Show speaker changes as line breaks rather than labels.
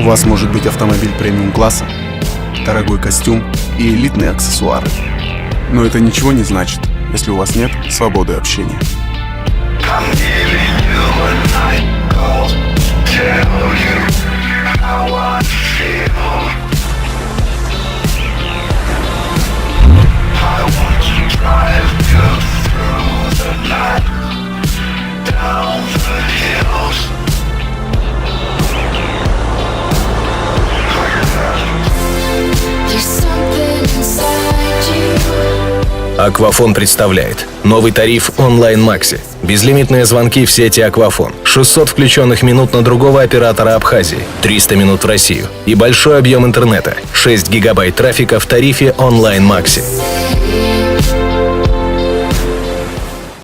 У вас может быть автомобиль премиум-класса, дорогой костюм и элитные аксессуары. Но это ничего не значит, если у вас нет свободы общения.
Аквафон представляет новый тариф онлайн Макси. Безлимитные звонки в сети Аквафон, 600 включенных минут на другого оператора Абхазии, 300 минут в Россию и большой объем интернета, 6 гигабайт трафика в тарифе онлайн Макси.